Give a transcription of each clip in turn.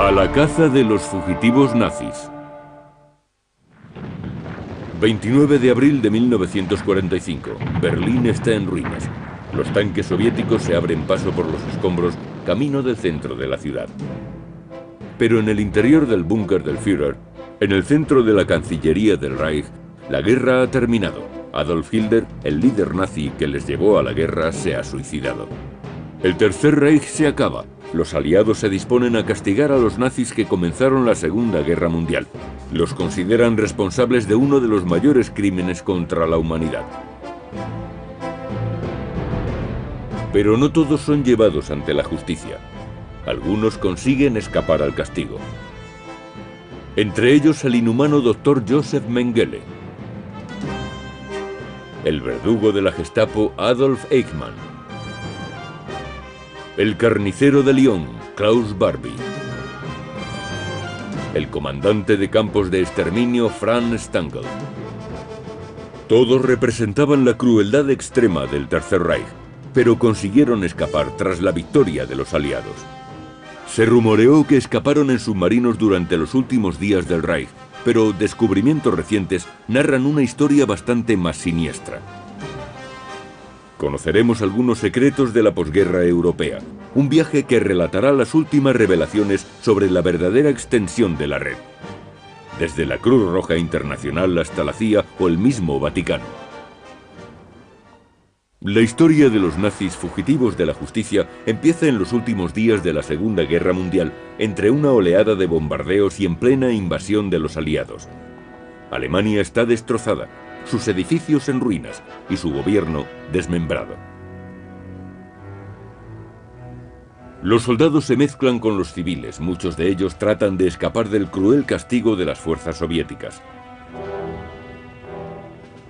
A la caza de los fugitivos nazis. 29 de abril de 1945. Berlín está en ruinas. Los tanques soviéticos se abren paso por los escombros, camino del centro de la ciudad. Pero en el interior del búnker del Führer, en el centro de la Cancillería del Reich, la guerra ha terminado. Adolf Hitler, el líder nazi que les llevó a la guerra, se ha suicidado. El Tercer Reich se acaba. Los aliados se disponen a castigar a los nazis que comenzaron la Segunda Guerra Mundial. Los consideran responsables de uno de los mayores crímenes contra la humanidad. Pero no todos son llevados ante la justicia. Algunos consiguen escapar al castigo. Entre ellos el inhumano Dr. Josef Mengele. El verdugo de la Gestapo Adolf Eichmann. El carnicero de Lyon, Klaus Barbie. El comandante de campos de exterminio, Franz Stangl. Todos representaban la crueldad extrema del Tercer Reich, pero consiguieron escapar tras la victoria de los aliados. Se rumoreó que escaparon en submarinos durante los últimos días del Reich, pero descubrimientos recientes narran una historia bastante más siniestra. Conoceremos algunos secretos de la posguerra europea, un viaje que relatará las últimas revelaciones sobre la verdadera extensión de la red, desde la Cruz Roja Internacional hasta la CIA o el mismo Vaticano. La historia de los nazis fugitivos de la justicia empieza en los últimos días de la Segunda Guerra Mundial, entre una oleada de bombardeos y en plena invasión de los aliados. Alemania está destrozada, sus edificios en ruinas y su gobierno desmembrado. Los soldados se mezclan con los civiles, muchos de ellos tratan de escapar del cruel castigo de las fuerzas soviéticas.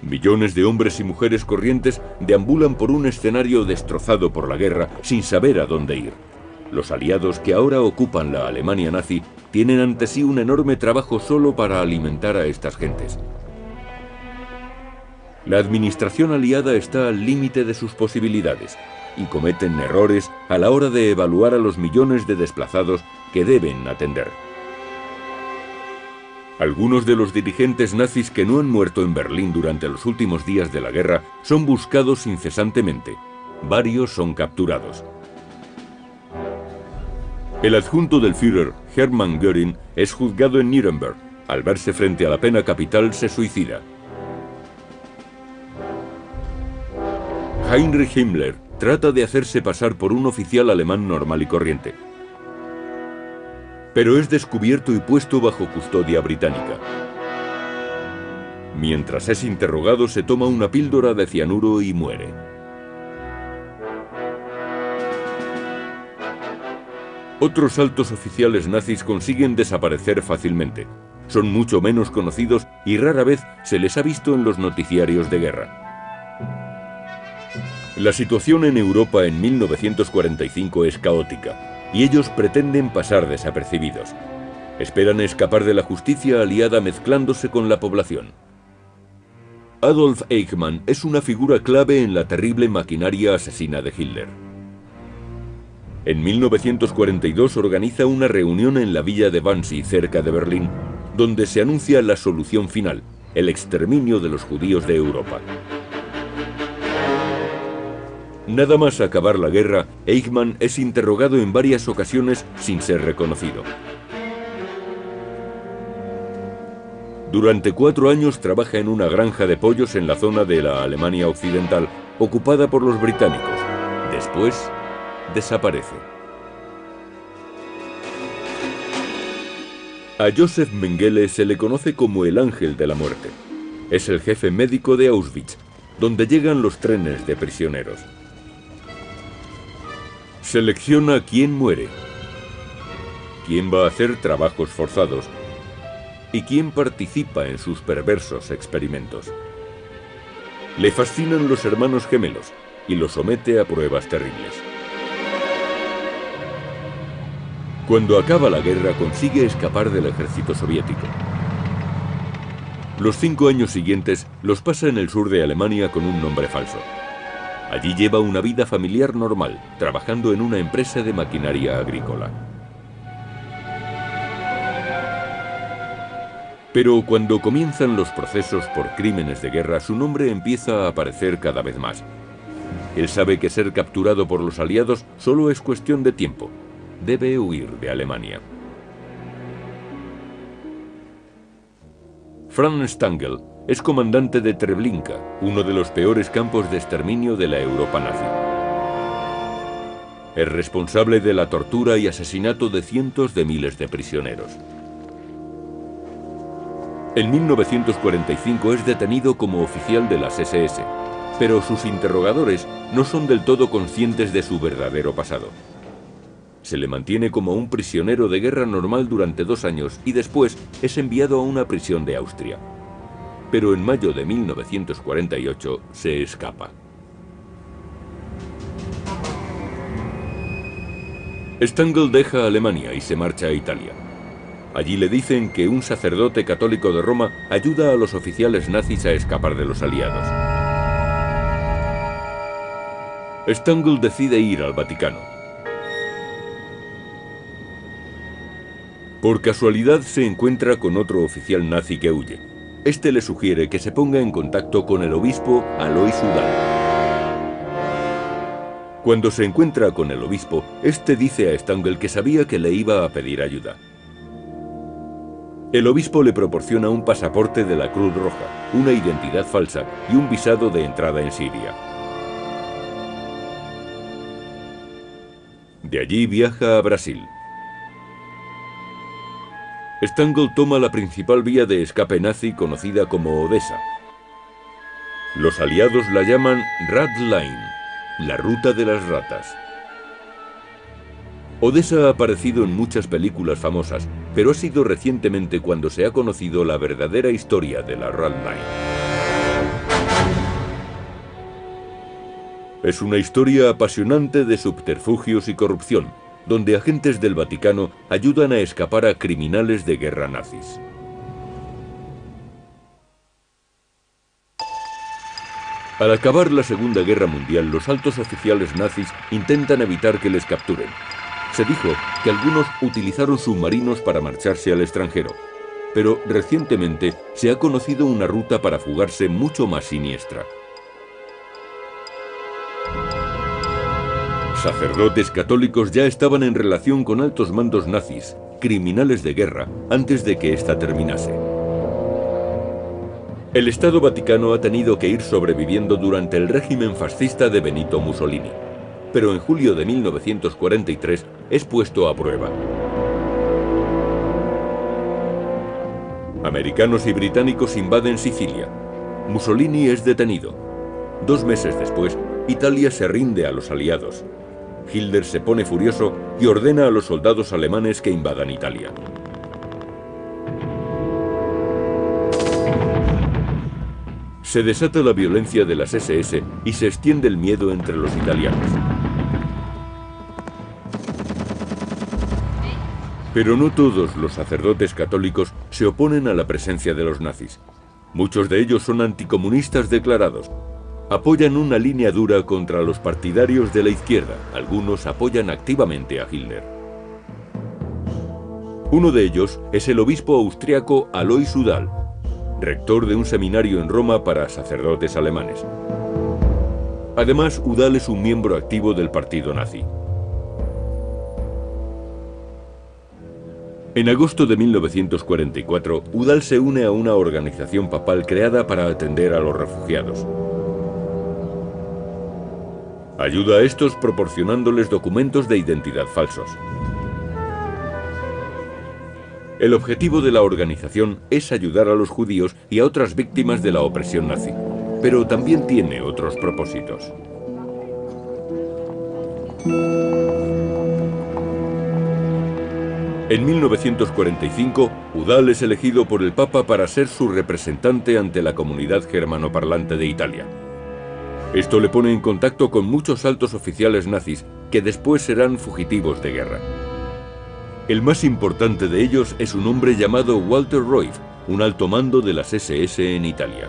Millones de hombres y mujeres corrientes deambulan por un escenario destrozado por la guerra sin saber a dónde ir. Los aliados que ahora ocupan la Alemania nazi tienen ante sí un enorme trabajo solo para alimentar a estas gentes. La administración aliada está al límite de sus posibilidades y cometen errores a la hora de evaluar a los millones de desplazados que deben atender. Algunos de los dirigentes nazis que no han muerto en Berlín durante los últimos días de la guerra son buscados incesantemente. Varios son capturados. El adjunto del Führer, Hermann Göring, es juzgado en Nuremberg. Al verse frente a la pena capital, se suicida. Heinrich Himmler trata de hacerse pasar por un oficial alemán normal y corriente, pero es descubierto y puesto bajo custodia británica. Mientras es interrogado, se toma una píldora de cianuro y muere. Otros altos oficiales nazis consiguen desaparecer fácilmente. Son mucho menos conocidos y rara vez se les ha visto en los noticiarios de guerra. La situación en Europa en 1945 es caótica, y ellos pretenden pasar desapercibidos. Esperan escapar de la justicia aliada mezclándose con la población. Adolf Eichmann es una figura clave en la terrible maquinaria asesina de Hitler. En 1942 organiza una reunión en la villa de Wannsee, cerca de Berlín, donde se anuncia la solución final, el exterminio de los judíos de Europa. Nada más acabar la guerra, Eichmann es interrogado en varias ocasiones sin ser reconocido. Durante 4 años trabaja en una granja de pollos en la zona de la Alemania Occidental, ocupada por los británicos. Después, desaparece. A Josef Mengele se le conoce como el Ángel de la Muerte. Es el jefe médico de Auschwitz, donde llegan los trenes de prisioneros. Selecciona quién muere, quién va a hacer trabajos forzados y quién participa en sus perversos experimentos. Le fascinan los hermanos gemelos y los somete a pruebas terribles. Cuando acaba la guerra, consigue escapar del ejército soviético. Los 5 años siguientes los pasa en el sur de Alemania con un nombre falso. Allí lleva una vida familiar normal, trabajando en una empresa de maquinaria agrícola. Pero cuando comienzan los procesos por crímenes de guerra, su nombre empieza a aparecer cada vez más. Él sabe que ser capturado por los aliados solo es cuestión de tiempo. Debe huir de Alemania. Franz Stangl es comandante de Treblinka, uno de los peores campos de exterminio de la Europa nazi. Es responsable de la tortura y asesinato de cientos de miles de prisioneros. En 1945 es detenido como oficial de las SS, pero sus interrogadores no son del todo conscientes de su verdadero pasado. Se le mantiene como un prisionero de guerra normal durante 2 años y después es enviado a una prisión de Austria. Pero en mayo de 1948 se escapa. Stangl deja Alemania y se marcha a Italia. Allí le dicen que un sacerdote católico de Roma ayuda a los oficiales nazis a escapar de los aliados. Stangl decide ir al Vaticano. Por casualidad se encuentra con otro oficial nazi que huye. Este le sugiere que se ponga en contacto con el obispo Alois Udall. Cuando se encuentra con el obispo, este dice a Stangl que sabía que le iba a pedir ayuda. El obispo le proporciona un pasaporte de la Cruz Roja, una identidad falsa y un visado de entrada en Siria. De allí viaja a Brasil. Stangl toma la principal vía de escape nazi conocida como Odessa. Los aliados la llaman Rat Line, la ruta de las ratas. Odessa ha aparecido en muchas películas famosas, pero ha sido recientemente cuando se ha conocido la verdadera historia de la Rat Line. Es una historia apasionante de subterfugios y corrupción, donde agentes del Vaticano ayudan a escapar a criminales de guerra nazis. Al acabar la Segunda Guerra Mundial, los altos oficiales nazis intentan evitar que les capturen. Se dijo que algunos utilizaron submarinos para marcharse al extranjero, pero recientemente se ha conocido una ruta para fugarse mucho más siniestra. Sacerdotes católicos ya estaban en relación con altos mandos nazis, criminales de guerra, antes de que esta terminase. El Estado Vaticano ha tenido que ir sobreviviendo durante el régimen fascista de Benito Mussolini, pero en julio de 1943 es puesto a prueba. Americanos y británicos invaden Sicilia. Mussolini es detenido. 2 meses después, Italia se rinde a los aliados. Hitler se pone furioso y ordena a los soldados alemanes que invadan Italia. Se desata la violencia de las SS y se extiende el miedo entre los italianos. Pero no todos los sacerdotes católicos se oponen a la presencia de los nazis. Muchos de ellos son anticomunistas declarados. Apoyan una línea dura contra los partidarios de la izquierda. Algunos apoyan activamente a Hitler. Uno de ellos es el obispo austriaco Alois Udall, rector de un seminario en Roma para sacerdotes alemanes. Además, Udall es un miembro activo del partido nazi. En agosto de 1944, Udall se une a una organización papal creada para atender a los refugiados. Ayuda a estos proporcionándoles documentos de identidad falsos. El objetivo de la organización es ayudar a los judíos y a otras víctimas de la opresión nazi, pero también tiene otros propósitos. En 1945, Udall es elegido por el Papa para ser su representante ante la comunidad germanoparlante de Italia. Esto le pone en contacto con muchos altos oficiales nazis que después serán fugitivos de guerra. El más importante de ellos es un hombre llamado Walter Roif, un alto mando de las SS en Italia.